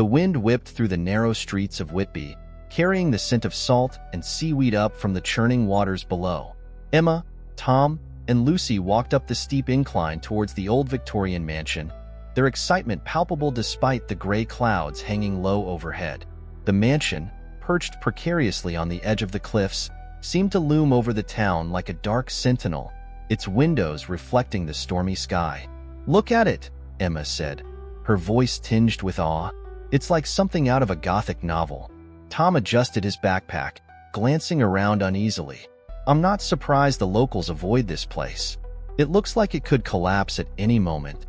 The wind whipped through the narrow streets of Whitby, carrying the scent of salt and seaweed up from the churning waters below. Emma, Tom, and Lucy walked up the steep incline towards the old Victorian mansion, their excitement palpable despite the gray clouds hanging low overhead. The mansion, perched precariously on the edge of the cliffs, seemed to loom over the town like a dark sentinel, its windows reflecting the stormy sky. "Look at it," Emma said, her voice tinged with awe. "It's like something out of a Gothic novel." Tom adjusted his backpack, glancing around uneasily. "I'm not surprised the locals avoid this place. It looks like it could collapse at any moment."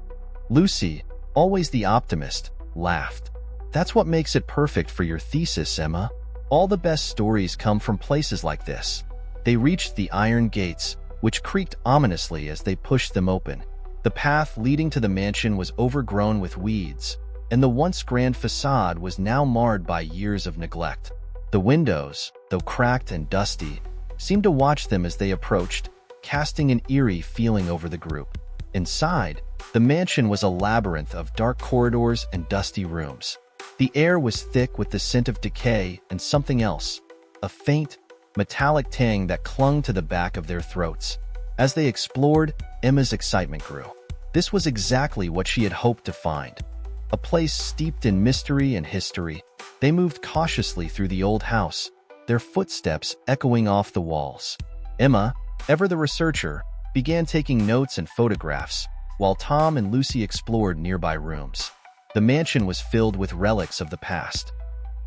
Lucy, always the optimist, laughed. "That's what makes it perfect for your thesis, Emma. All the best stories come from places like this." They reached the iron gates, which creaked ominously as they pushed them open. The path leading to the mansion was overgrown with weeds, and the once grand facade was now marred by years of neglect. The windows, though cracked and dusty, seemed to watch them as they approached, casting an eerie feeling over the group. Inside, the mansion was a labyrinth of dark corridors and dusty rooms. The air was thick with the scent of decay and something else, a faint, metallic tang that clung to the back of their throats. As they explored, Emma's excitement grew. This was exactly what she had hoped to find. A place steeped in mystery and history. They moved cautiously through the old house, their footsteps echoing off the walls. Emma, ever the researcher, began taking notes and photographs, while Tom and Lucy explored nearby rooms. The mansion was filled with relics of the past.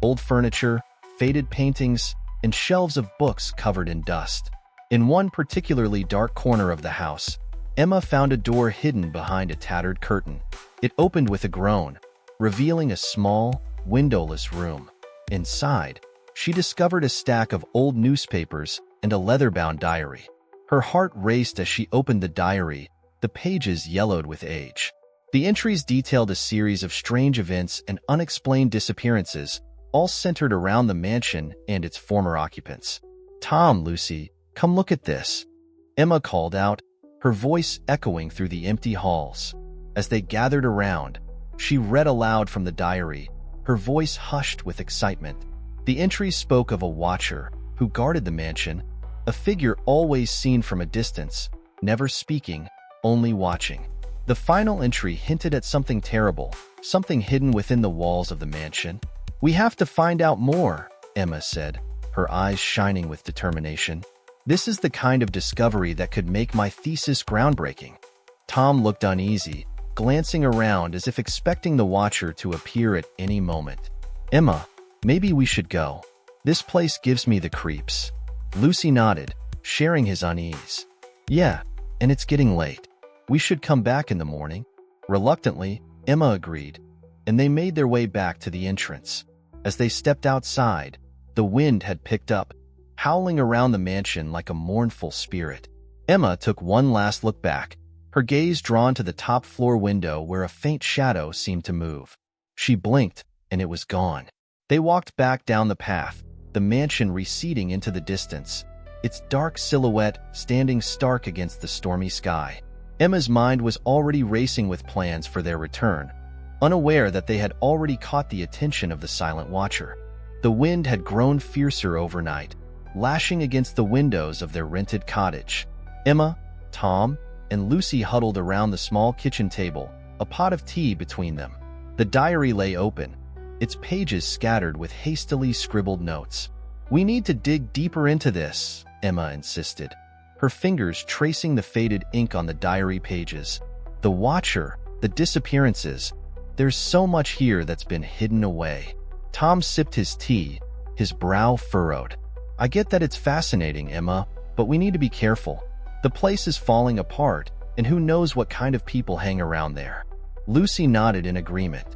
Old furniture, faded paintings, and shelves of books covered in dust. In one particularly dark corner of the house, Emma found a door hidden behind a tattered curtain. It opened with a groan, revealing a small, windowless room. Inside, she discovered a stack of old newspapers and a leather-bound diary. Her heart raced as she opened the diary, the pages yellowed with age. The entries detailed a series of strange events and unexplained disappearances, all centered around the mansion and its former occupants. "Tom, Lucy, come look at this," Emma called out, her voice echoing through the empty halls. As they gathered around, she read aloud from the diary, her voice hushed with excitement. The entries spoke of a watcher who guarded the mansion, a figure always seen from a distance, never speaking, only watching. The final entry hinted at something terrible, something hidden within the walls of the mansion. "We have to find out more," Emma said, her eyes shining with determination. "This is the kind of discovery that could make my thesis groundbreaking." Tom looked uneasy, glancing around as if expecting the watcher to appear at any moment. "Emma, maybe we should go. This place gives me the creeps." Lucy nodded, sharing his unease. "Yeah, and it's getting late. We should come back in the morning." Reluctantly, Emma agreed, and they made their way back to the entrance. As they stepped outside, the wind had picked up, howling around the mansion like a mournful spirit. Emma took one last look back, her gaze drawn to the top-floor window where a faint shadow seemed to move. She blinked, and it was gone. They walked back down the path, the mansion receding into the distance, its dark silhouette standing stark against the stormy sky. Emma's mind was already racing with plans for their return, unaware that they had already caught the attention of the silent watcher. The wind had grown fiercer overnight, lashing against the windows of their rented cottage. Emma, Tom, and Lucy huddled around the small kitchen table, a pot of tea between them. The diary lay open, its pages scattered with hastily scribbled notes. "We need to dig deeper into this," Emma insisted, her fingers tracing the faded ink on the diary pages. "The watcher, the disappearances, there's so much here that's been hidden away." Tom sipped his tea, his brow furrowed. "I get that it's fascinating, Emma, but we need to be careful. The place is falling apart, and who knows what kind of people hang around there." Lucy nodded in agreement.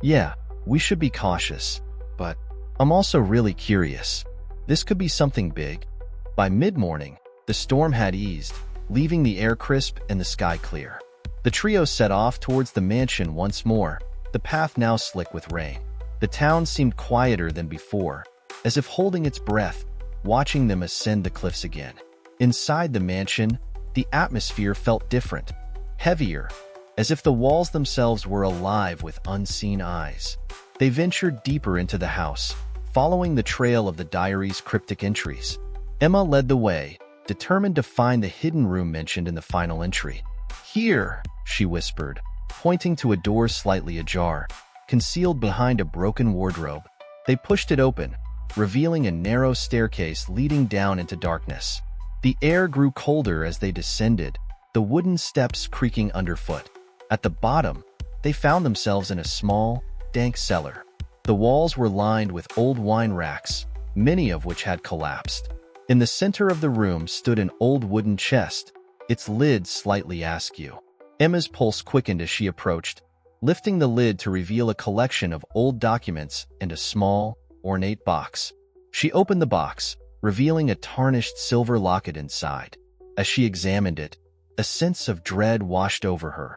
"Yeah, we should be cautious, but I'm also really curious. This could be something big." By mid-morning, the storm had eased, leaving the air crisp and the sky clear. The trio set off towards the mansion once more, the path now slick with rain. The town seemed quieter than before, as if holding its breath, watching them ascend the cliffs again. Inside the mansion, the atmosphere felt different, heavier, as if the walls themselves were alive with unseen eyes. They ventured deeper into the house, following the trail of the diary's cryptic entries. Emma led the way, determined to find the hidden room mentioned in the final entry. "Here," she whispered, pointing to a door slightly ajar, concealed behind a broken wardrobe. They pushed it open, revealing a narrow staircase leading down into darkness. The air grew colder as they descended, the wooden steps creaking underfoot. At the bottom, they found themselves in a small, dank cellar. The walls were lined with old wine racks, many of which had collapsed. In the center of the room stood an old wooden chest, its lid slightly askew. Emma's pulse quickened as she approached, lifting the lid to reveal a collection of old documents and a small, ornate box. She opened the box, revealing a tarnished silver locket inside. As she examined it, a sense of dread washed over her,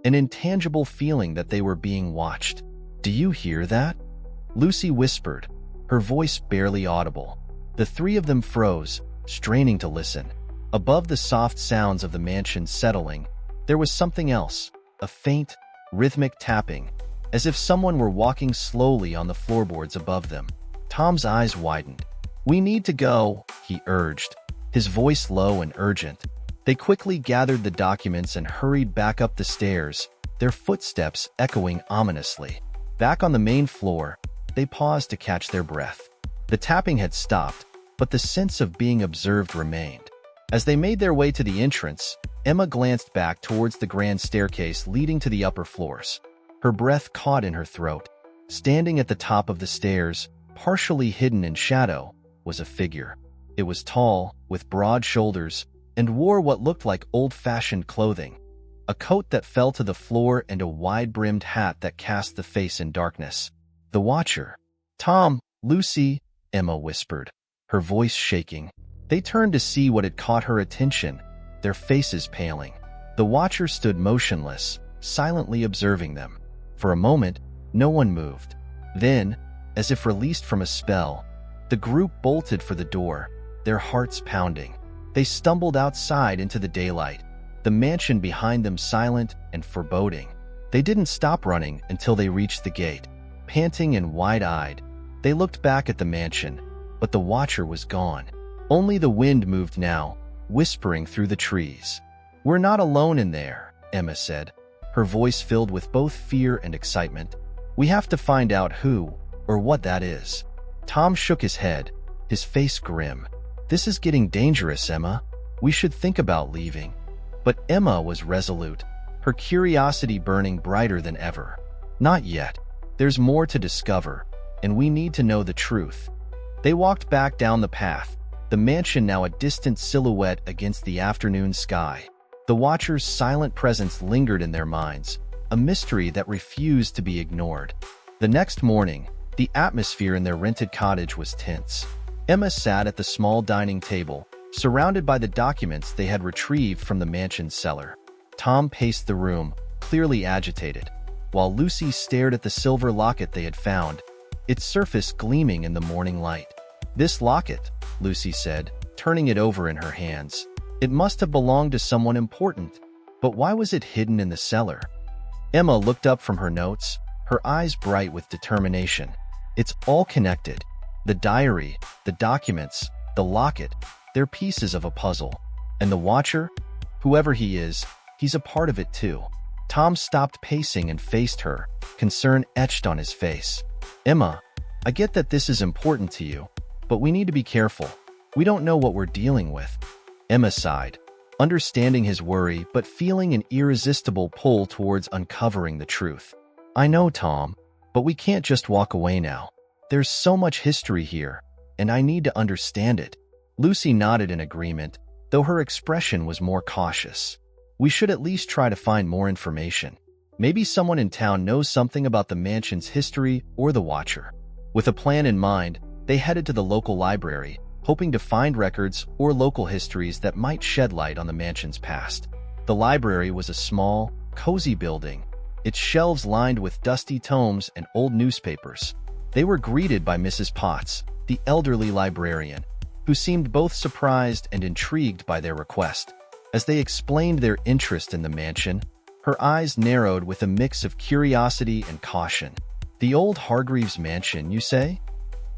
an intangible feeling that they were being watched. "Do you hear that?" Lucy whispered, her voice barely audible. The three of them froze, straining to listen. Above the soft sounds of the mansion settling, there was something else, a faint, rhythmic tapping, as if someone were walking slowly on the floorboards above them. Tom's eyes widened. "We need to go," he urged, his voice low and urgent. They quickly gathered the documents and hurried back up the stairs, their footsteps echoing ominously. Back on the main floor, they paused to catch their breath. The tapping had stopped, but the sense of being observed remained. As they made their way to the entrance, Emma glanced back towards the grand staircase leading to the upper floors. Her breath caught in her throat. Standing at the top of the stairs, partially hidden in shadow, was a figure. It was tall, with broad shoulders, and wore what looked like old-fashioned clothing. A coat that fell to the floor and a wide-brimmed hat that cast the face in darkness. The Watcher. "Tom, Lucy," Emma whispered, her voice shaking. They turned to see what had caught her attention, their faces paling. The Watcher stood motionless, silently observing them. For a moment, no one moved. Then, as if released from a spell, the group bolted for the door, their hearts pounding. They stumbled outside into the daylight, the mansion behind them silent and foreboding. They didn't stop running until they reached the gate. Panting and wide-eyed, they looked back at the mansion, but the Watcher was gone. Only the wind moved now, whispering through the trees. "We're not alone in there," Emma said, her voice filled with both fear and excitement. "We have to find out who or what that is." Tom shook his head, his face grim. "This is getting dangerous, Emma. We should think about leaving." But Emma was resolute, her curiosity burning brighter than ever. "Not yet. There's more to discover, and we need to know the truth." They walked back down the path, the mansion now a distant silhouette against the afternoon sky. The Watcher's silent presence lingered in their minds, a mystery that refused to be ignored. The next morning, the atmosphere in their rented cottage was tense. Emma sat at the small dining table, surrounded by the documents they had retrieved from the mansion's cellar. Tom paced the room, clearly agitated, while Lucy stared at the silver locket they had found, its surface gleaming in the morning light. "This locket," Lucy said, turning it over in her hands. "It must have belonged to someone important, but why was it hidden in the cellar?" Emma looked up from her notes, her eyes bright with determination. "It's all connected. The diary, the documents, the locket, they're pieces of a puzzle. And the Watcher? Whoever he is, he's a part of it too." Tom stopped pacing and faced her, concern etched on his face. "Emma, I get that this is important to you, but we need to be careful. We don't know what we're dealing with." Emma sighed, understanding his worry but feeling an irresistible pull towards uncovering the truth. "I know, Tom, but we can't just walk away now. There's so much history here, and I need to understand it." Lucy nodded in agreement, though her expression was more cautious. "We should at least try to find more information. Maybe someone in town knows something about the mansion's history or the Watcher." With a plan in mind, they headed to the local library, hoping to find records or local histories that might shed light on the mansion's past. The library was a small, cozy building, its shelves lined with dusty tomes and old newspapers. They were greeted by Mrs. Potts, the elderly librarian, who seemed both surprised and intrigued by their request. As they explained their interest in the mansion, her eyes narrowed with a mix of curiosity and caution. The old Hargreaves mansion, you say?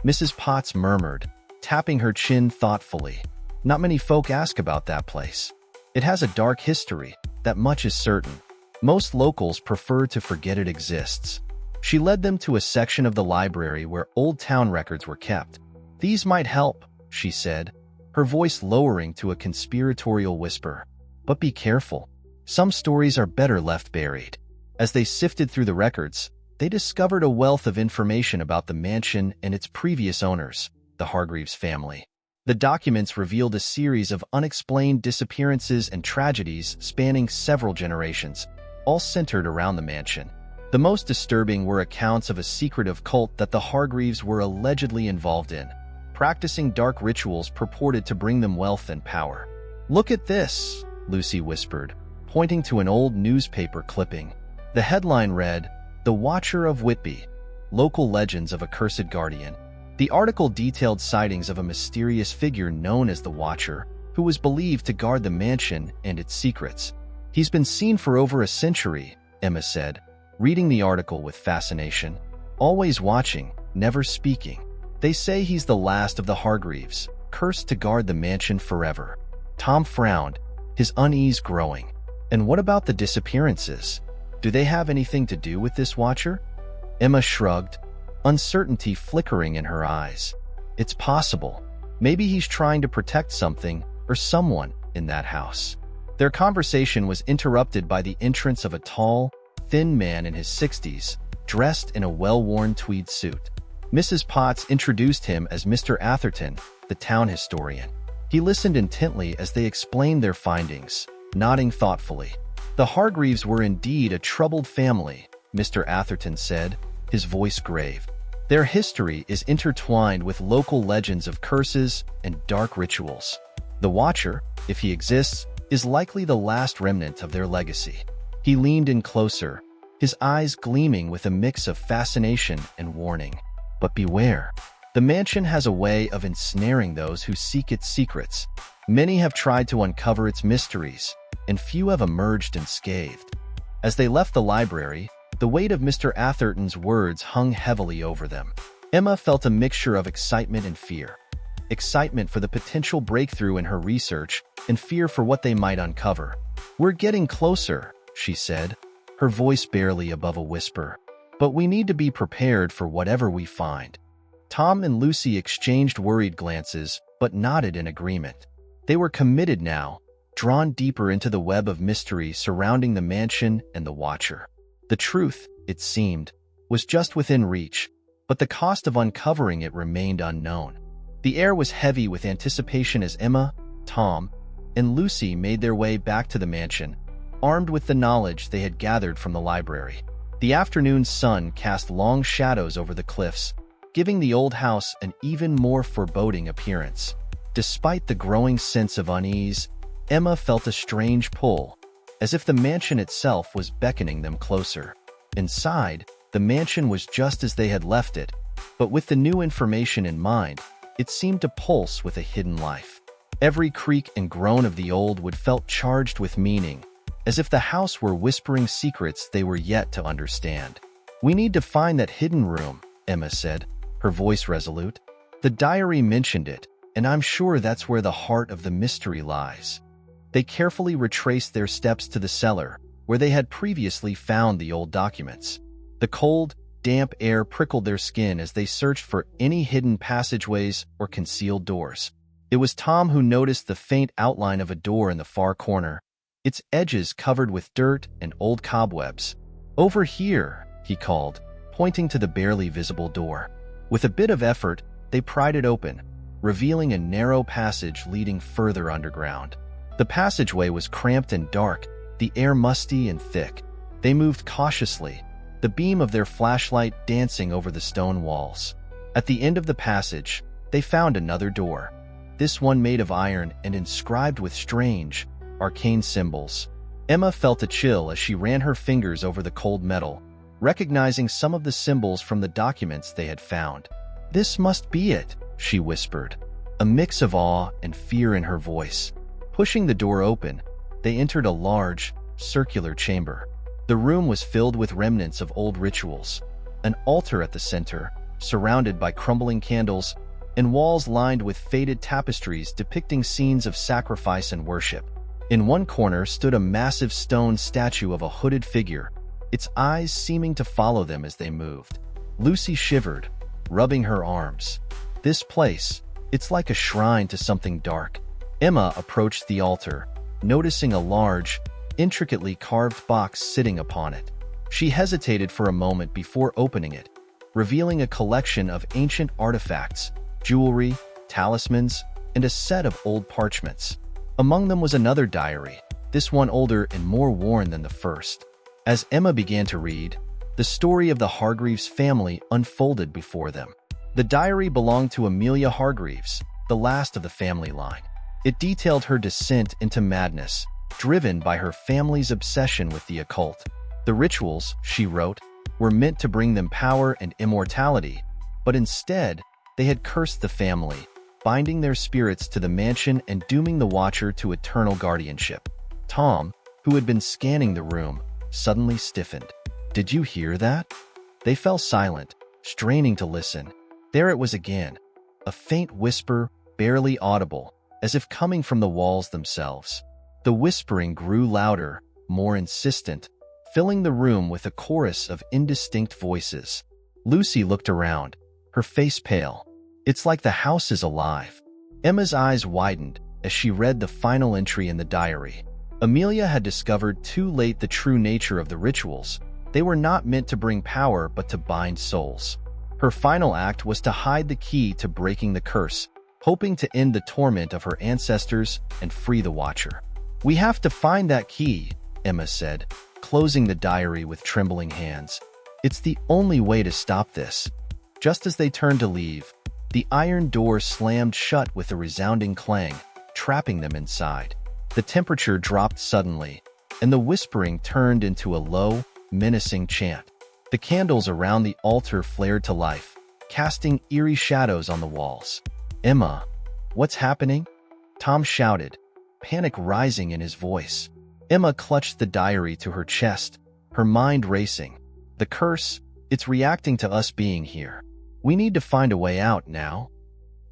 Mrs. Potts murmured, tapping her chin thoughtfully. Not many folk ask about that place. It has a dark history, that much is certain. Most locals prefer to forget it exists. She led them to a section of the library where old town records were kept. These might help, she said, her voice lowering to a conspiratorial whisper. But be careful. Some stories are better left buried. As they sifted through the records, they discovered a wealth of information about the mansion and its previous owners, the Hargreaves family. The documents revealed a series of unexplained disappearances and tragedies spanning several generations, all centered around the mansion. The most disturbing were accounts of a secretive cult that the Hargreaves were allegedly involved in, practicing dark rituals purported to bring them wealth and power. "Look at this," Lucy whispered, pointing to an old newspaper clipping. The headline read, "The Watcher of Whitby, Local Legends of a Cursed Guardian." The article detailed sightings of a mysterious figure known as the Watcher, who was believed to guard the mansion and its secrets. "He's been seen for over a century," Emma said, reading the article with fascination. "Always watching, never speaking. They say he's the last of the Hargreaves, cursed to guard the mansion forever." Tom frowned, his unease growing. "And what about the disappearances? Do they have anything to do with this Watcher?" Emma shrugged, uncertainty flickering in her eyes. "It's possible. Maybe he's trying to protect something or someone in that house." Their conversation was interrupted by the entrance of a tall, thin man in his 60s, dressed in a well-worn tweed suit. Mrs. Potts introduced him as Mr. Atherton, the town historian. He listened intently as they explained their findings, nodding thoughtfully. "The Hargreaves were indeed a troubled family," Mr. Atherton said, his voice grave. "Their history is intertwined with local legends of curses and dark rituals. The Watcher, if he exists, is likely the last remnant of their legacy." He leaned in closer, his eyes gleaming with a mix of fascination and warning. "But beware. The mansion has a way of ensnaring those who seek its secrets. Many have tried to uncover its mysteries, and few have emerged unscathed." As they left the library, the weight of Mr. Atherton's words hung heavily over them. Emma felt a mixture of excitement and fear. Excitement for the potential breakthrough in her research, and fear for what they might uncover. "We're getting closer," she said, her voice barely above a whisper. "But we need to be prepared for whatever we find." Tom and Lucy exchanged worried glances, but nodded in agreement. They were committed now, drawn deeper into the web of mystery surrounding the mansion and the Watcher. The truth, it seemed, was just within reach, but the cost of uncovering it remained unknown. The air was heavy with anticipation as Emma, Tom, and Lucy made their way back to the mansion, armed with the knowledge they had gathered from the library. The afternoon sun cast long shadows over the cliffs, giving the old house an even more foreboding appearance. Despite the growing sense of unease, Emma felt a strange pull, as if the mansion itself was beckoning them closer. Inside, the mansion was just as they had left it, but with the new information in mind, it seemed to pulse with a hidden life. Every creak and groan of the old wood felt charged with meaning, as if the house were whispering secrets they were yet to understand. "We need to find that hidden room," Emma said, her voice resolute. "The diary mentioned it, and I'm sure that's where the heart of the mystery lies." They carefully retraced their steps to the cellar, where they had previously found the old documents. The cold, damp air prickled their skin as they searched for any hidden passageways or concealed doors. It was Tom who noticed the faint outline of a door in the far corner, its edges covered with dirt and old cobwebs. "Over here," he called, pointing to the barely visible door. With a bit of effort, they pried it open, revealing a narrow passage leading further underground. The passageway was cramped and dark, the air musty and thick. They moved cautiously, the beam of their flashlight dancing over the stone walls. At the end of the passage, they found another door, this one made of iron and inscribed with strange, arcane symbols. Emma felt a chill as she ran her fingers over the cold metal, recognizing some of the symbols from the documents they had found. "This must be it," she whispered, a mix of awe and fear in her voice. Pushing the door open, they entered a large, circular chamber. The room was filled with remnants of old rituals. an altar at the center, surrounded by crumbling candles, and walls lined with faded tapestries depicting scenes of sacrifice and worship. In one corner stood a massive stone statue of a hooded figure, its eyes seeming to follow them as they moved. Lucy shivered, rubbing her arms. This place, it's like a shrine to something dark. Emma approached the altar, noticing a large, intricately carved box sitting upon it. She hesitated for a moment before opening it, revealing a collection of ancient artifacts, jewelry, talismans, and a set of old parchments. Among them was another diary, this one older and more worn than the first. As Emma began to read, the story of the Hargreaves family unfolded before them. The diary belonged to Amelia Hargreaves, the last of the family line. It detailed her descent into madness, driven by her family's obsession with the occult. The rituals, she wrote, were meant to bring them power and immortality, but instead, they had cursed the family, binding their spirits to the mansion and dooming the Watcher to eternal guardianship. Tom, who had been scanning the room, suddenly stiffened. "Did you hear that?" They fell silent, straining to listen. There it was again, a faint whisper, barely audible, as if coming from the walls themselves. The whispering grew louder, more insistent, filling the room with a chorus of indistinct voices. Lucy looked around, her face pale. "It's like the house is alive." Emma's eyes widened as she read the final entry in the diary. Amelia had discovered too late the true nature of the rituals. They were not meant to bring power but to bind souls. Her final act was to hide the key to breaking the curse, hoping to end the torment of her ancestors and free the Watcher. "We have to find that key," Emma said, closing the diary with trembling hands. "It's the only way to stop this." Just as they turned to leave, the iron door slammed shut with a resounding clang, trapping them inside. The temperature dropped suddenly, and the whispering turned into a low, menacing chant. The candles around the altar flared to life, casting eerie shadows on the walls. "Emma, what's happening?" Tom shouted, panic rising in his voice. Emma clutched the diary to her chest, her mind racing. "The curse, it's reacting to us being here. We need to find a way out now."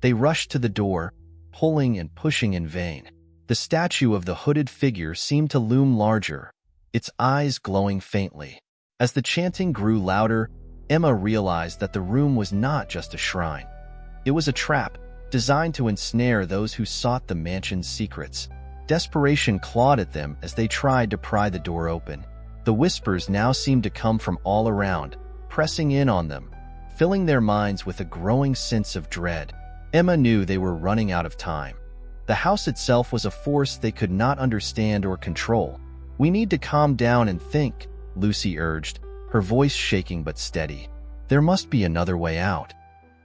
They rushed to the door, pulling and pushing in vain. The statue of the hooded figure seemed to loom larger, its eyes glowing faintly. As the chanting grew louder, Emma realized that the room was not just a shrine. It was a trap, designed to ensnare those who sought the mansion's secrets. Desperation clawed at them as they tried to pry the door open. The whispers now seemed to come from all around, pressing in on them, filling their minds with a growing sense of dread. Emma knew they were running out of time. The house itself was a force they could not understand or control. "We need to calm down and think," Lucy urged, her voice shaking but steady. "There must be another way out."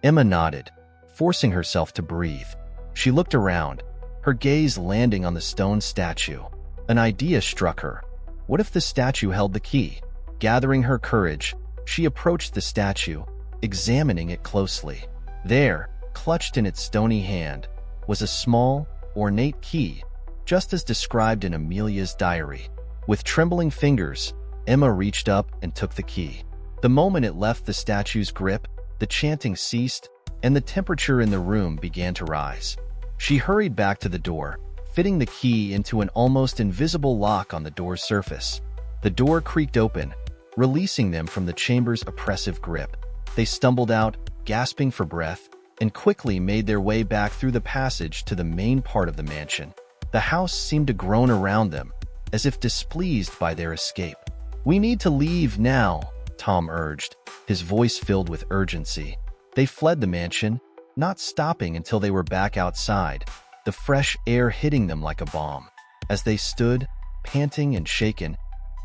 Emma nodded, forcing herself to breathe. She looked around, her gaze landing on the stone statue. An idea struck her. What if the statue held the key? Gathering her courage, she approached the statue, examining it closely. There, clutched in its stony hand, was a small, ornate key, just as described in Amelia's diary. With trembling fingers, Emma reached up and took the key. The moment it left the statue's grip, the chanting ceased, and the temperature in the room began to rise. She hurried back to the door, fitting the key into an almost invisible lock on the door's surface. The door creaked open, releasing them from the chamber's oppressive grip. They stumbled out, gasping for breath, and quickly made their way back through the passage to the main part of the mansion. The house seemed to groan around them, as if displeased by their escape. "We need to leave now," Tom urged, his voice filled with urgency. They fled the mansion, not stopping until they were back outside, the fresh air hitting them like a bomb. As they stood, panting and shaken,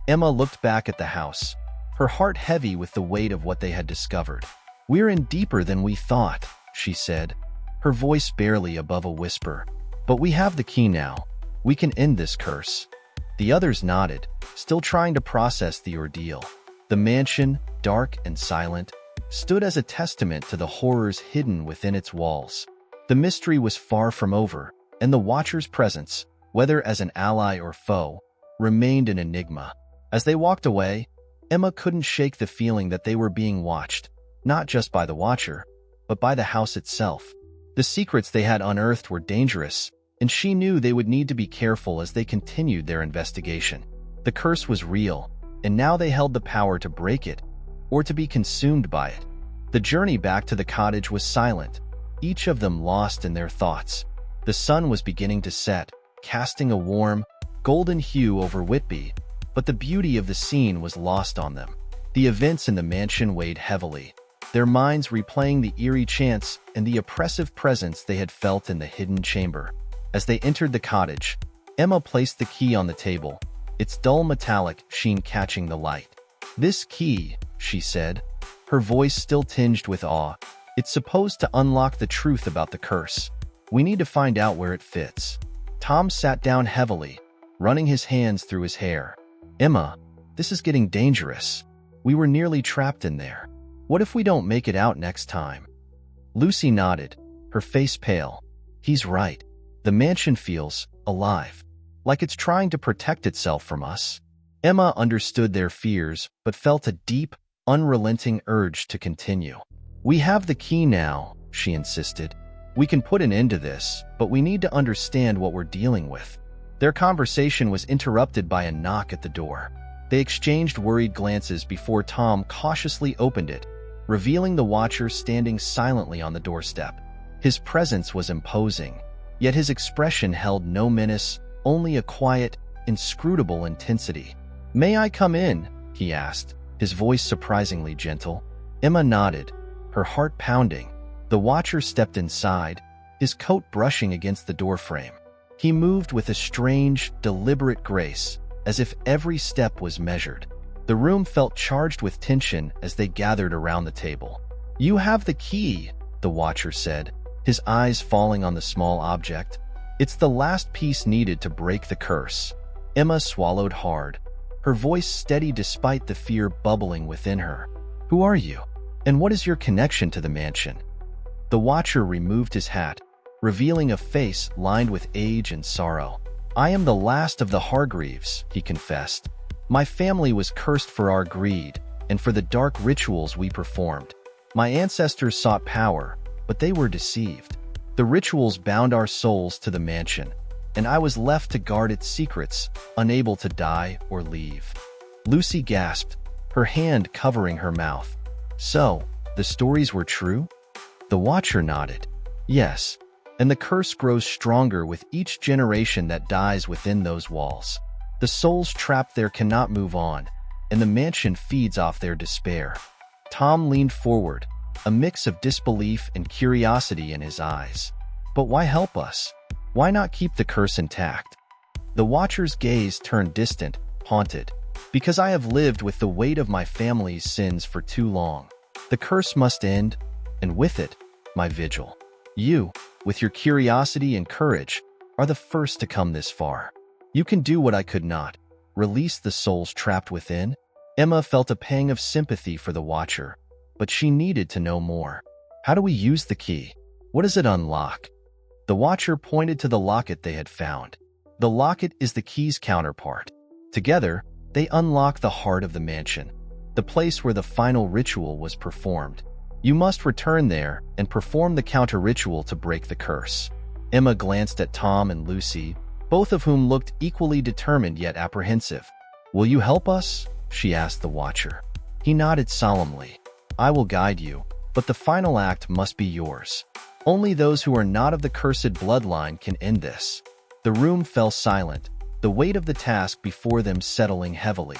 Emma looked back at the house, her heart heavy with the weight of what they had discovered. "We're in deeper than we thought," she said, her voice barely above a whisper. "But we have the key now. We can end this curse." The others nodded, still trying to process the ordeal. The mansion, dark and silent, stood as a testament to the horrors hidden within its walls. The mystery was far from over, and the Watcher's presence, whether as an ally or foe, remained an enigma. As they walked away, Emma couldn't shake the feeling that they were being watched, not just by the Watcher, but by the house itself. The secrets they had unearthed were dangerous, and she knew they would need to be careful as they continued their investigation. The curse was real, and now they held the power to break it, or to be consumed by it. The journey back to the cottage was silent, each of them lost in their thoughts. The sun was beginning to set, casting a warm, golden hue over Whitby, but the beauty of the scene was lost on them. The events in the mansion weighed heavily, their minds replaying the eerie chants and the oppressive presence they had felt in the hidden chamber. As they entered the cottage, Emma placed the key on the table, its dull metallic sheen catching the light. "This key," she said, her voice still tinged with awe, "it's supposed to unlock the truth about the curse. We need to find out where it fits." Tom sat down heavily, running his hands through his hair. "Emma, this is getting dangerous. We were nearly trapped in there. What if we don't make it out next time?" Lucy nodded, her face pale. "He's right. The mansion feels alive, like it's trying to protect itself from us." Emma understood their fears, but felt a deep, unrelenting urge to continue. "We have the key now," she insisted. "We can put an end to this, but we need to understand what we're dealing with." Their conversation was interrupted by a knock at the door. They exchanged worried glances before Tom cautiously opened it, revealing the Watcher standing silently on the doorstep. His presence was imposing, yet his expression held no menace, only a quiet, inscrutable intensity. "May I come in?" he asked, his voice surprisingly gentle. Emma nodded, her heart pounding. The Watcher stepped inside, his coat brushing against the doorframe. He moved with a strange, deliberate grace, as if every step was measured. The room felt charged with tension as they gathered around the table. "You have the key," the Watcher said, his eyes falling on the small object. "It's the last piece needed to break the curse." Emma swallowed hard, her voice steady despite the fear bubbling within her. "Who are you? And what is your connection to the mansion?" The Watcher removed his hat, revealing a face lined with age and sorrow. "I am the last of the Hargreaves," he confessed. "My family was cursed for our greed and for the dark rituals we performed. My ancestors sought power, but they were deceived. The rituals bound our souls to the mansion, and I was left to guard its secrets, unable to die or leave." Lucy gasped, her hand covering her mouth. "So, the stories were true?" The Watcher nodded. "Yes, and the curse grows stronger with each generation that dies within those walls. The souls trapped there cannot move on, and the mansion feeds off their despair." Tom leaned forward, a mix of disbelief and curiosity in his eyes. "But why help us? Why not keep the curse intact?" The Watcher's gaze turned distant, haunted. "Because I have lived with the weight of my family's sins for too long. The curse must end, and with it, my vigil. You, with your curiosity and courage, are the first to come this far. You can do what I could not, release the souls trapped within." Emma felt a pang of sympathy for the Watcher, but she needed to know more. "How do we use the key? What does it unlock?" The Watcher pointed to the locket they had found. "The locket is the key's counterpart. Together, they unlock the heart of the mansion, the place where the final ritual was performed. You must return there and perform the counter-ritual to break the curse." Emma glanced at Tom and Lucy, both of whom looked equally determined yet apprehensive. "Will you help us?" she asked the Watcher. He nodded solemnly. "I will guide you, but the final act must be yours. Only those who are not of the cursed bloodline can end this." The room fell silent, the weight of the task before them settling heavily.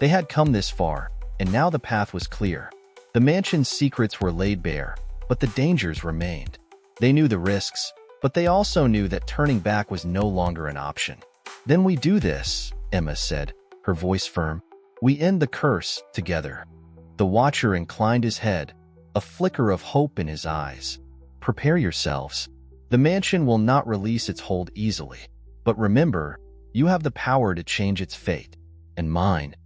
They had come this far, and now the path was clear. The mansion's secrets were laid bare, but the dangers remained. They knew the risks, but they also knew that turning back was no longer an option. "Then we do this," Emma said, her voice firm. "We end the curse together." The Watcher inclined his head, a flicker of hope in his eyes. "Prepare yourselves. The mansion will not release its hold easily. But remember, you have the power to change its fate, and mine."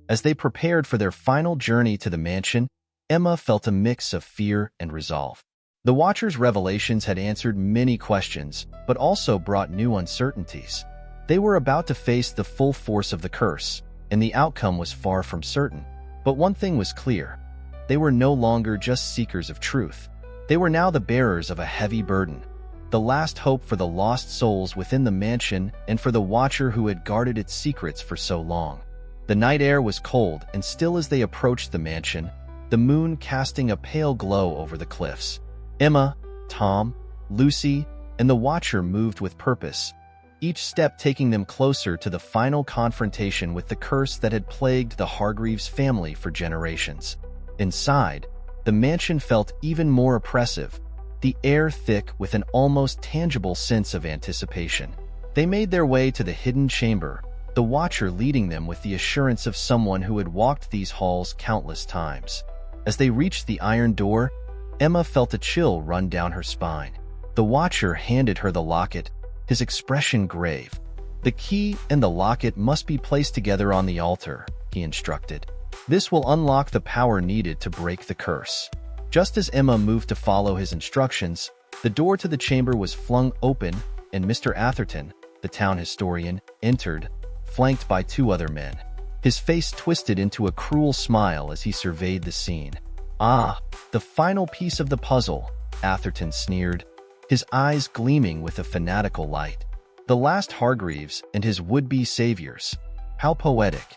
As they prepared for their final journey to the mansion, Emma felt a mix of fear and resolve. The Watcher's revelations had answered many questions, but also brought new uncertainties. They were about to face the full force of the curse, and the outcome was far from certain. But one thing was clear. They were no longer just seekers of truth. They were now the bearers of a heavy burden, the last hope for the lost souls within the mansion and for the Watcher who had guarded its secrets for so long. The night air was cold and still as they approached the mansion, the moon casting a pale glow over the cliffs. Emma, Tom, Lucy, and the Watcher moved with purpose, each step taking them closer to the final confrontation with the curse that had plagued the Hargreaves family for generations. Inside, the mansion felt even more oppressive, the air thick with an almost tangible sense of anticipation. They made their way to the hidden chamber, the Watcher leading them with the assurance of someone who had walked these halls countless times. As they reached the iron door, Emma felt a chill run down her spine. The Watcher handed her the locket, his expression grave. "The key and the locket must be placed together on the altar," he instructed. "This will unlock the power needed to break the curse." Just as Emma moved to follow his instructions, the door to the chamber was flung open and Mr. Atherton, the town historian, entered, flanked by two other men. His face twisted into a cruel smile as he surveyed the scene. "Ah, the final piece of the puzzle," Atherton sneered, his eyes gleaming with a fanatical light. "The last Hargreaves and his would-be saviors. How poetic."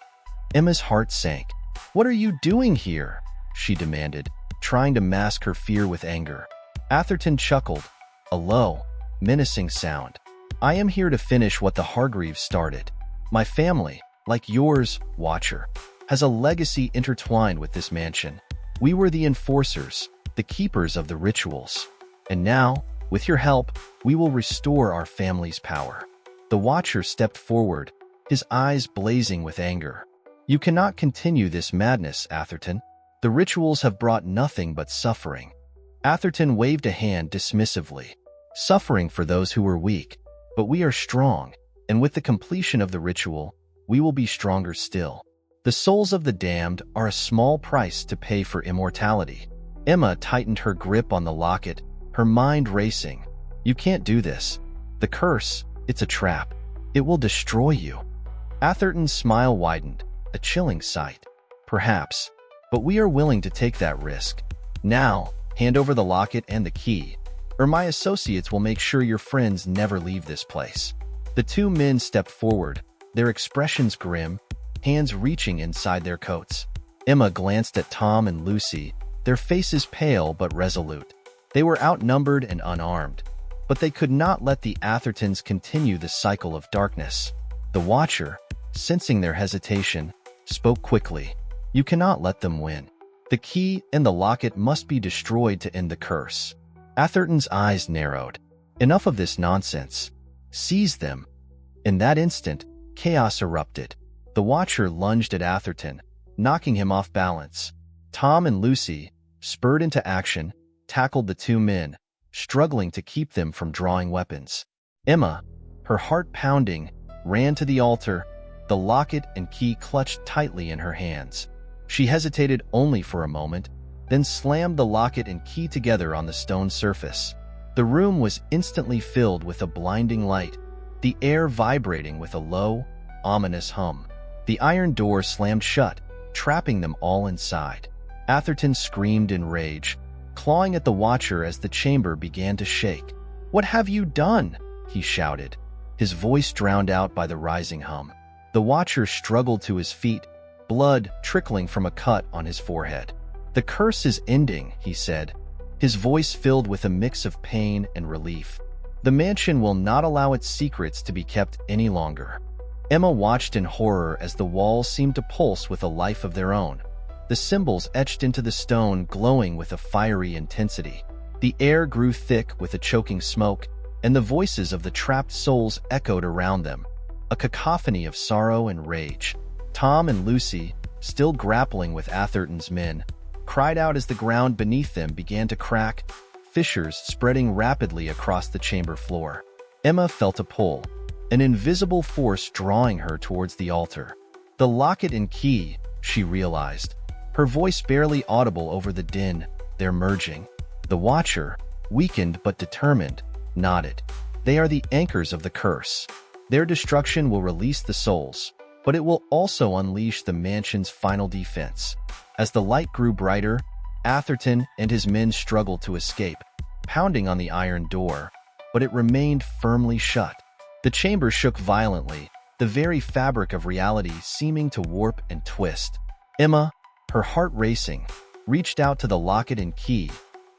Emma's heart sank. "What are you doing here?" she demanded, trying to mask her fear with anger. Atherton chuckled, a low, menacing sound. "I am here to finish what the Hargreaves started. My family, like yours, Watcher, has a legacy intertwined with this mansion. We were the enforcers, the keepers of the rituals. And now, with your help, we will restore our family's power." The Watcher stepped forward, his eyes blazing with anger. "You cannot continue this madness, Atherton. The rituals have brought nothing but suffering." Atherton waved a hand dismissively. "Suffering for those who were weak, but we are strong, and with the completion of the ritual, we will be stronger still. The souls of the damned are a small price to pay for immortality." Emma tightened her grip on the locket, her mind racing. "You can't do this. The curse, it's a trap. It will destroy you." Atherton's smile widened, a chilling sight. "Perhaps, but we are willing to take that risk. Now, hand over the locket and the key, or my associates will make sure your friends never leave this place." The two men stepped forward, their expressions grim, hands reaching inside their coats. Emma glanced at Tom and Lucy, their faces pale but resolute. They were outnumbered and unarmed, but they could not let the Athertons continue the cycle of darkness. The Watcher, sensing their hesitation, spoke quickly. "You cannot let them win. The key and the locket must be destroyed to end the curse." Atherton's eyes narrowed. "Enough of this nonsense. Seize them." In that instant, chaos erupted. The Watcher lunged at Atherton, knocking him off balance. Tom and Lucy, spurred into action, tackled the two men, struggling to keep them from drawing weapons. Emma, her heart pounding, ran to the altar, the locket and key clutched tightly in her hands. She hesitated only for a moment, then slammed the locket and key together on the stone surface. The room was instantly filled with a blinding light, the air vibrating with a low, ominous hum. The iron door slammed shut, trapping them all inside. Atherton screamed in rage, clawing at the Watcher as the chamber began to shake. "What have you done?" he shouted, his voice drowned out by the rising hum. The Watcher struggled to his feet, blood trickling from a cut on his forehead. "The curse is ending," he said, his voice filled with a mix of pain and relief. "The mansion will not allow its secrets to be kept any longer." Emma watched in horror as the walls seemed to pulse with a life of their own, the symbols etched into the stone glowing with a fiery intensity. The air grew thick with a choking smoke, and the voices of the trapped souls echoed around them, a cacophony of sorrow and rage. Tom and Lucy, still grappling with Atherton's men, cried out as the ground beneath them began to crack, fissures spreading rapidly across the chamber floor. Emma felt a pull, an invisible force drawing her towards the altar. The locket and key, she realized, her voice barely audible over the din, they're merging. The Watcher, weakened but determined, nodded. "They are the anchors of the curse. Their destruction will release the souls. but it will also unleash the mansion's final defense. As the light grew brighter, Atherton and his men struggled to escape, pounding on the iron door, but it remained firmly shut. The chamber shook violently, the very fabric of reality seeming to warp and twist. Emma, her heart racing, reached out to the locket and key,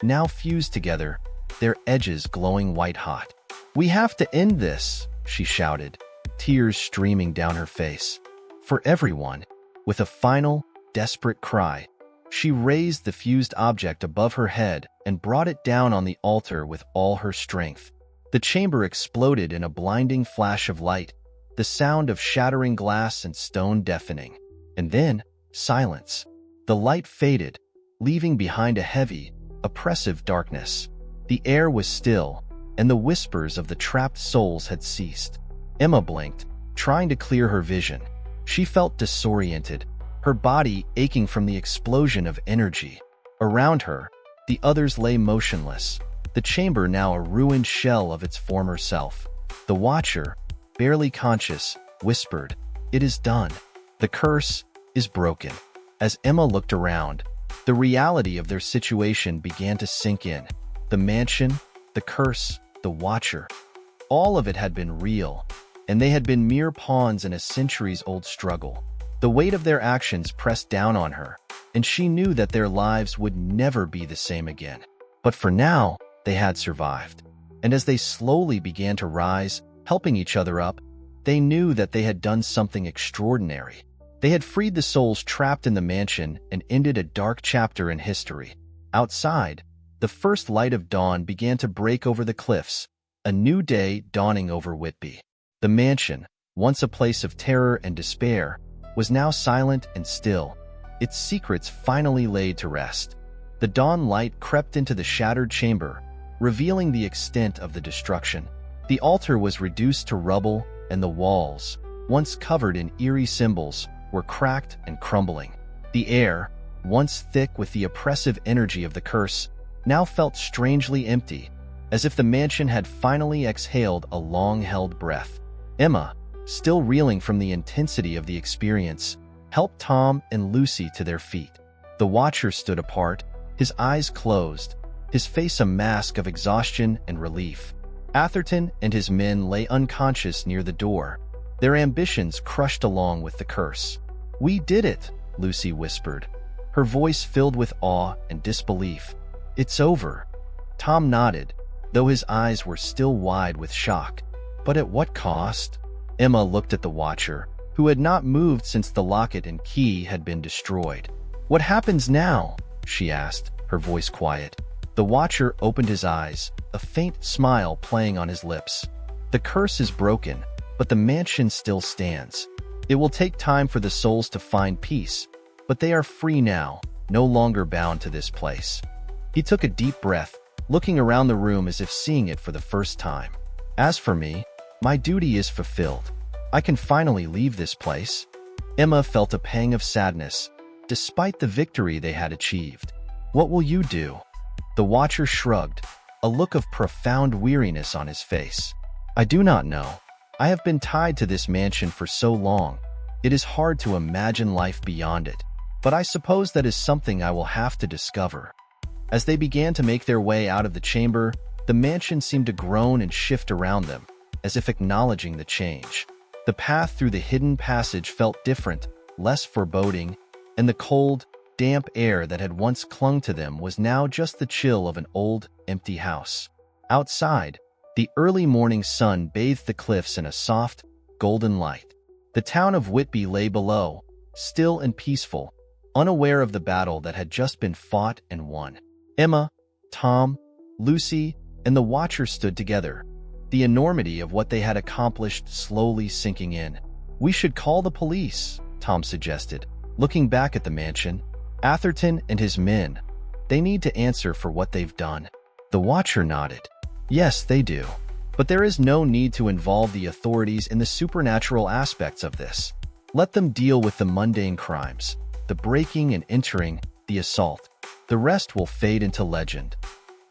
now fused together, their edges glowing white-hot. "We have to end this," she shouted, tears streaming down her face. For everyone, with a final, desperate cry, she raised the fused object above her head and brought it down on the altar with all her strength. The chamber exploded in a blinding flash of light, the sound of shattering glass and stone deafening. And then, silence. The light faded, leaving behind a heavy, oppressive darkness. The air was still, and the whispers of the trapped souls had ceased. Emma blinked, trying to clear her vision. She felt disoriented, her body aching from the explosion of energy. Around her, the others lay motionless, the chamber now a ruined shell of its former self. The Watcher, barely conscious, whispered, "It is done. The curse is broken." As Emma looked around, the reality of their situation began to sink in. The mansion, the curse, the Watcher. All of it had been real, and they had been mere pawns in a centuries-old struggle. The weight of their actions pressed down on her, and she knew that their lives would never be the same again. But for now, they had survived. And as they slowly began to rise, helping each other up, they knew that they had done something extraordinary. They had freed the souls trapped in the mansion and ended a dark chapter in history. Outside, the first light of dawn began to break over the cliffs, a new day dawning over Whitby. The mansion, once a place of terror and despair, was now silent and still, its secrets finally laid to rest. The dawn light crept into the shattered chamber, revealing the extent of the destruction. The altar was reduced to rubble, and the walls, once covered in eerie symbols, were cracked and crumbling. The air, once thick with the oppressive energy of the curse, now felt strangely empty, as if the mansion had finally exhaled a long-held breath. Emma, still reeling from the intensity of the experience, helped Tom and Lucy to their feet. The Watcher stood apart, his eyes closed, his face a mask of exhaustion and relief. Atherton and his men lay unconscious near the door, their ambitions crushed along with the curse. "We did it," Lucy whispered, her voice filled with awe and disbelief. "It's over." Tom nodded, though his eyes were still wide with shock. "But at what cost?" Emma looked at the Watcher, who had not moved since the locket and key had been destroyed. "What happens now?" she asked, her voice quiet. The Watcher opened his eyes, a faint smile playing on his lips. "The curse is broken, but the mansion still stands. It will take time for the souls to find peace, but they are free now, no longer bound to this place." He took a deep breath, looking around the room as if seeing it for the first time. "As for me, my duty is fulfilled. I can finally leave this place." Emma felt a pang of sadness, despite the victory they had achieved. "What will you do?" The Watcher shrugged, a look of profound weariness on his face. "I do not know. I have been tied to this mansion for so long. It is hard to imagine life beyond it, but I suppose that is something I will have to discover." As they began to make their way out of the chamber, the mansion seemed to groan and shift around them, as if acknowledging the change. The path through the hidden passage felt different, less foreboding, and the cold, damp air that had once clung to them was now just the chill of an old, empty house. Outside, the early morning sun bathed the cliffs in a soft, golden light. The town of Whitby lay below, still and peaceful, unaware of the battle that had just been fought and won. Emma, Tom, Lucy, and the Watcher stood together, the enormity of what they had accomplished slowly sinking in. "We should call the police," Tom suggested, looking back at the mansion. "Atherton and his men, they need to answer for what they've done." The Watcher nodded. "Yes, they do. But there is no need to involve the authorities in the supernatural aspects of this. Let them deal with the mundane crimes, the breaking and entering, the assault. The rest will fade into legend."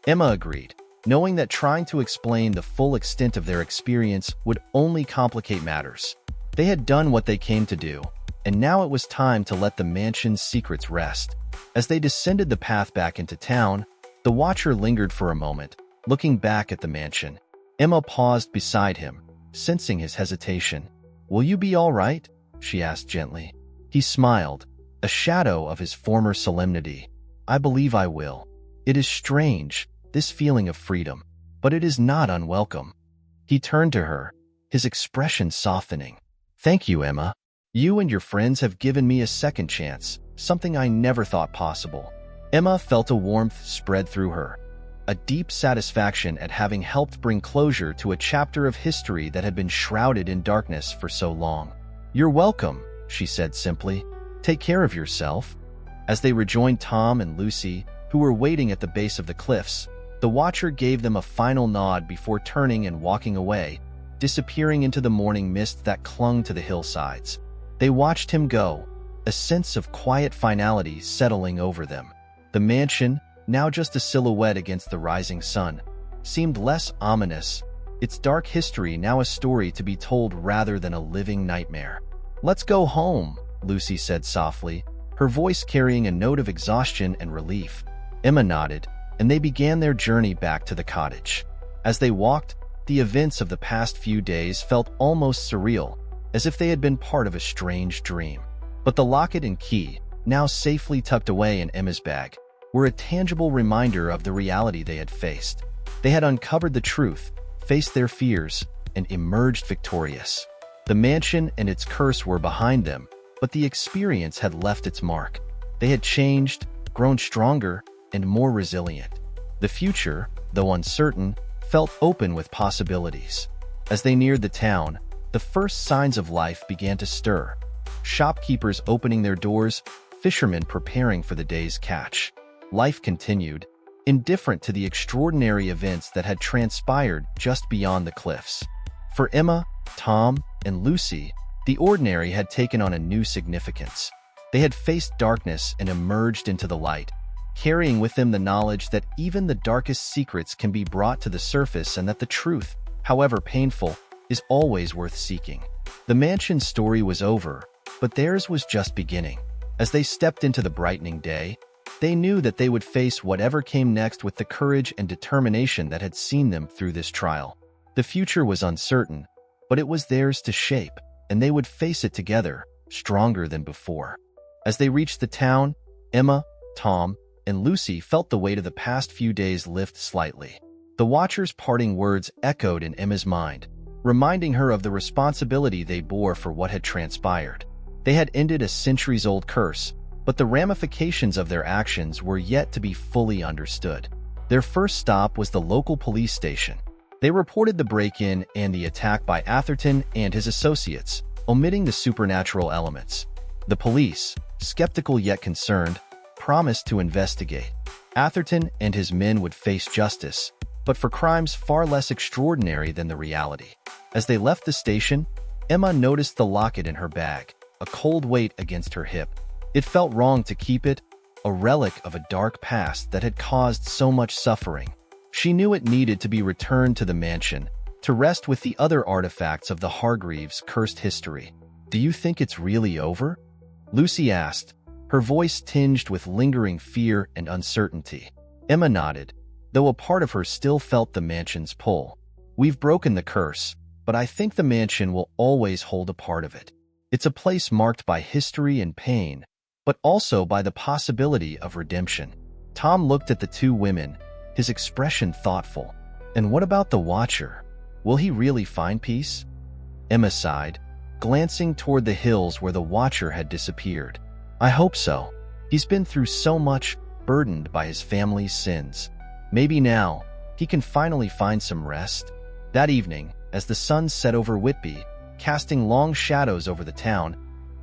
Emma agreed, knowing that trying to explain the full extent of their experience would only complicate matters. They had done what they came to do, and now it was time to let the mansion's secrets rest. As they descended the path back into town, the Watcher lingered for a moment, looking back at the mansion. Emma paused beside him, sensing his hesitation. "Will you be all right?" she asked gently. He smiled, a shadow of his former solemnity. "I believe I will. It is strange, this feeling of freedom, but it is not unwelcome." He turned to her, his expression softening. "Thank you, Emma. You and your friends have given me a second chance, something I never thought possible." Emma felt a warmth spread through her, a deep satisfaction at having helped bring closure to a chapter of history that had been shrouded in darkness for so long. "You're welcome," she said simply. "Take care of yourself." As they rejoined Tom and Lucy, who were waiting at the base of the cliffs, the Watcher gave them a final nod before turning and walking away, disappearing into the morning mist that clung to the hillsides. They watched him go, a sense of quiet finality settling over them. The mansion, now just a silhouette against the rising sun, seemed less ominous, its dark history now a story to be told rather than a living nightmare. "Let's go home," Lucy said softly, her voice carrying a note of exhaustion and relief. Emma nodded, and they began their journey back to the cottage. As they walked, the events of the past few days felt almost surreal, as if they had been part of a strange dream. But the locket and key, now safely tucked away in Emma's bag, were a tangible reminder of the reality they had faced. They had uncovered the truth, faced their fears, and emerged victorious. The mansion and its curse were behind them, but the experience had left its mark. They had changed, grown stronger, and more resilient. The future, though uncertain, felt open with possibilities. As they neared the town, the first signs of life began to stir. Shopkeepers opening their doors, fishermen preparing for the day's catch. Life continued, indifferent to the extraordinary events that had transpired just beyond the cliffs. For Emma, Tom, and Lucy, the ordinary had taken on a new significance. They had faced darkness and emerged into the light, carrying with them the knowledge that even the darkest secrets can be brought to the surface and that the truth, however painful, is always worth seeking. The mansion's story was over, but theirs was just beginning. As they stepped into the brightening day, they knew that they would face whatever came next with the courage and determination that had seen them through this trial. The future was uncertain, but it was theirs to shape, and they would face it together, stronger than before. As they reached the town, Emma, Tom, and Lucy felt the weight of the past few days lift slightly. The Watcher's parting words echoed in Emma's mind, reminding her of the responsibility they bore for what had transpired. They had ended a centuries-old curse, but the ramifications of their actions were yet to be fully understood. Their first stop was the local police station. They reported the break-in and the attack by Atherton and his associates, omitting the supernatural elements. The police, skeptical yet concerned, promised to investigate. Atherton and his men would face justice, but for crimes far less extraordinary than the reality. As they left the station, Emma noticed the locket in her bag, a cold weight against her hip. It felt wrong to keep it, a relic of a dark past that had caused so much suffering. She knew it needed to be returned to the mansion, to rest with the other artifacts of the Hargreaves' cursed history. "Do you think it's really over?" Lucy asked, her voice tinged with lingering fear and uncertainty. Emma nodded, though a part of her still felt the mansion's pull. "We've broken the curse, but I think the mansion will always hold a part of it. It's a place marked by history and pain, but also by the possibility of redemption." Tom looked at the two women, his expression thoughtful. "And what about the Watcher? Will he really find peace?" Emma sighed, glancing toward the hills where the Watcher had disappeared. "I hope so. He's been through so much, burdened by his family's sins. Maybe now, he can finally find some rest." That evening, as the sun set over Whitby, casting long shadows over the town,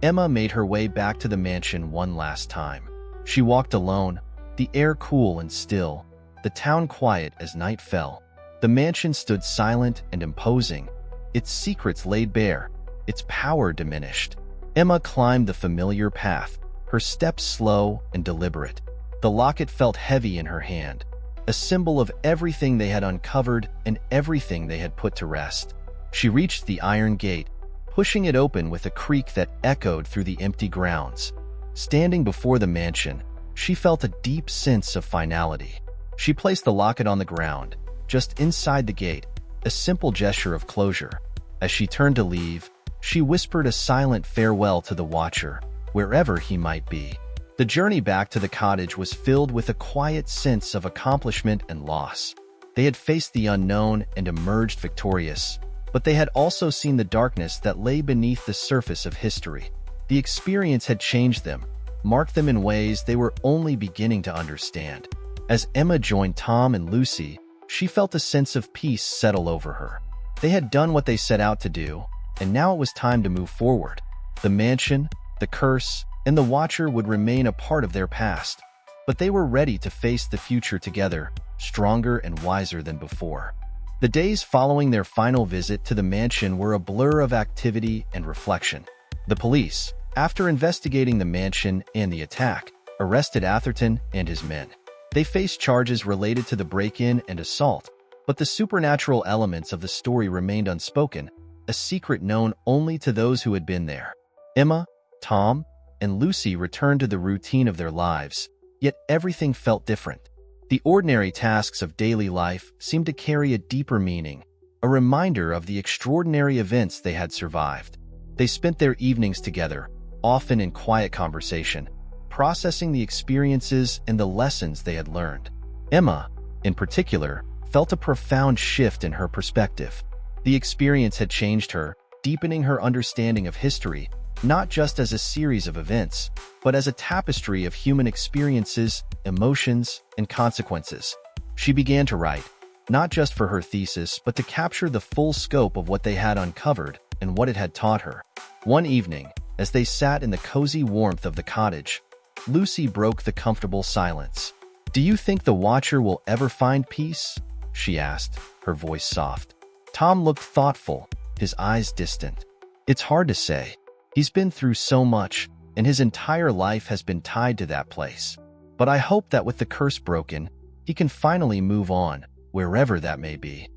Emma made her way back to the mansion one last time. She walked alone, the air cool and still, the town quiet as night fell. The mansion stood silent and imposing, its secrets laid bare, its power diminished. Emma climbed the familiar path, her steps slow and deliberate. The locket felt heavy in her hand, a symbol of everything they had uncovered and everything they had put to rest. She reached the iron gate, pushing it open with a creak that echoed through the empty grounds. Standing before the mansion, she felt a deep sense of finality. She placed the locket on the ground, just inside the gate, a simple gesture of closure. As she turned to leave, she whispered a silent farewell to the Watcher, wherever he might be. The journey back to the cottage was filled with a quiet sense of accomplishment and loss. They had faced the unknown and emerged victorious, but they had also seen the darkness that lay beneath the surface of history. The experience had changed them, marked them in ways they were only beginning to understand. As Emma joined Tom and Lucy, she felt a sense of peace settle over her. They had done what they set out to do, and now it was time to move forward. The mansion, the curse, and the Watcher would remain a part of their past, but they were ready to face the future together, stronger and wiser than before. The days following their final visit to the mansion were a blur of activity and reflection. The police, after investigating the mansion and the attack, arrested Atherton and his men. They faced charges related to the break-in and assault, but the supernatural elements of the story remained unspoken, a secret known only to those who had been there. Emma, Tom, and Lucy returned to the routine of their lives, yet everything felt different. The ordinary tasks of daily life seemed to carry a deeper meaning, a reminder of the extraordinary events they had survived. They spent their evenings together, often in quiet conversation, processing the experiences and the lessons they had learned. Emma, in particular, felt a profound shift in her perspective. The experience had changed her, deepening her understanding of history, not just as a series of events, but as a tapestry of human experiences, emotions, and consequences. She began to write, not just for her thesis, but to capture the full scope of what they had uncovered and what it had taught her. One evening, as they sat in the cozy warmth of the cottage, Lucy broke the comfortable silence. "Do you think the Watcher will ever find peace?" she asked, her voice soft. Tom looked thoughtful, his eyes distant. "It's hard to say. He's been through so much, and his entire life has been tied to that place. But I hope that with the curse broken, he can finally move on, wherever that may be."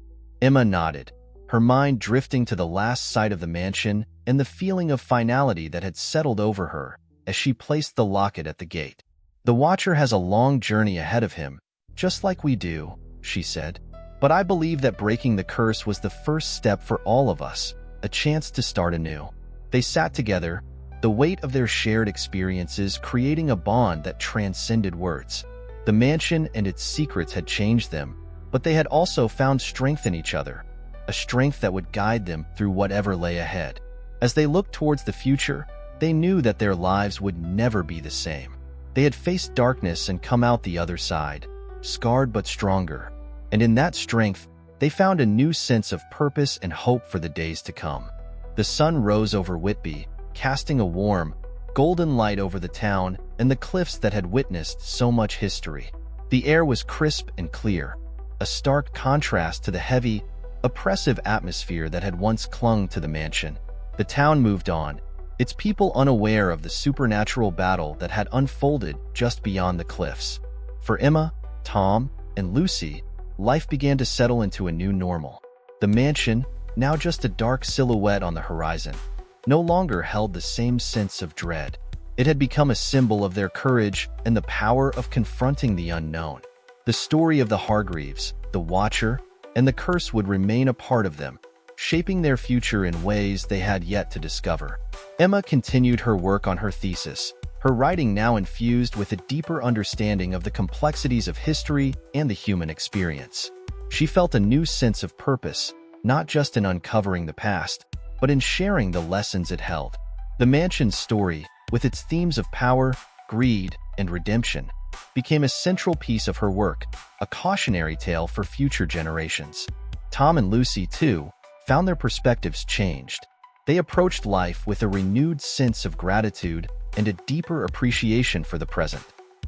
Emma nodded, her mind drifting to the last sight of the mansion and the feeling of finality that had settled over her as she placed the locket at the gate. "The Watcher has a long journey ahead of him, just like we do," she said. "But I believe that breaking the curse was the first step for all of us, a chance to start anew." They sat together, the weight of their shared experiences creating a bond that transcended words. The mansion and its secrets had changed them, but they had also found strength in each other, a strength that would guide them through whatever lay ahead. As they looked towards the future, they knew that their lives would never be the same. They had faced darkness and come out the other side, scarred but stronger. And in that strength, they found a new sense of purpose and hope for the days to come. The sun rose over Whitby, casting a warm, golden light over the town and the cliffs that had witnessed so much history. The air was crisp and clear, a stark contrast to the heavy, oppressive atmosphere that had once clung to the mansion. The town moved on, its people unaware of the supernatural battle that had unfolded just beyond the cliffs. For Emma, Tom, and Lucy, life began to settle into a new normal. The mansion, now just a dark silhouette on the horizon, no longer held the same sense of dread. It had become a symbol of their courage and the power of confronting the unknown. The story of the Hargreaves, the Watcher, and the curse would remain a part of them, shaping their future in ways they had yet to discover. Emma continued her work on her thesis, her writing now infused with a deeper understanding of the complexities of history and the human experience. She felt a new sense of purpose, not just in uncovering the past, but in sharing the lessons it held. The mansion's story, with its themes of power, greed, and redemption, became a central piece of her work, a cautionary tale for future generations. Tom and Lucy, too, found their perspectives changed. They approached life with a renewed sense of gratitude and a deeper appreciation for the present.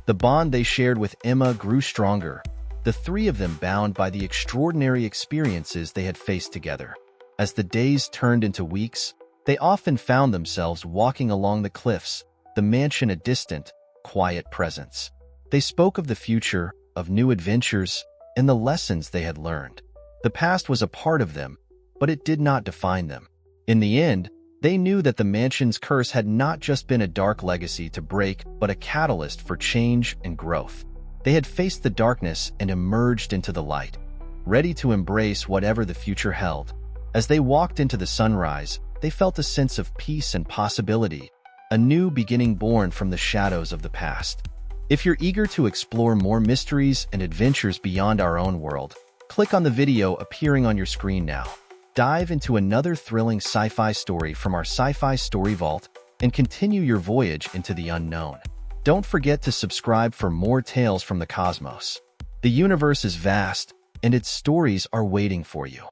The bond they shared with Emma grew stronger, the three of them bound by the extraordinary experiences they had faced together. As the days turned into weeks, they often found themselves walking along the cliffs, the mansion a distant, quiet presence. They spoke of the future, of new adventures, and the lessons they had learned. The past was a part of them, but it did not define them. In the end, They knew that the mansion's curse had not just been a dark legacy to break, but a catalyst for change and growth. They had faced the darkness and emerged into the light, ready to embrace whatever the future held. As they walked into the sunrise, they felt a sense of peace and possibility, a new beginning born from the shadows of the past. If you're eager to explore more mysteries and adventures beyond our own world, click on the video appearing on your screen now. Dive into another thrilling sci-fi story from our Sci-Fi Story Vault and continue your voyage into the unknown. Don't forget to subscribe for more tales from the cosmos. The universe is vast, and its stories are waiting for you.